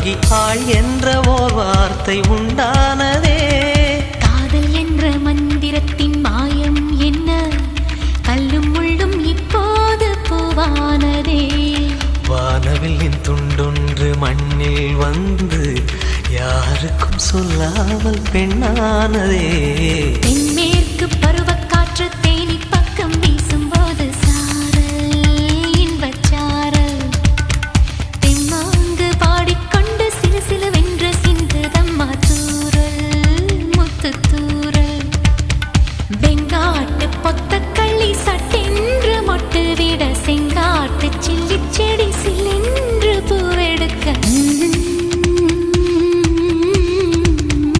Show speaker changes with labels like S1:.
S1: ஆகி ஆள் என்ற ஓர் வார்த்தை உண்டானதே.
S2: காதல் என்ற மந்திரத்தின் மாயம் என்ன, கல்லும் முள்ளும் இப்போது பூவானதே.
S1: வானவில்லின் துண்டொன்று மண்ணில் வந்து யாருக்கும் சொல்லாமல் பெண்ணானதே.
S2: பெண்மே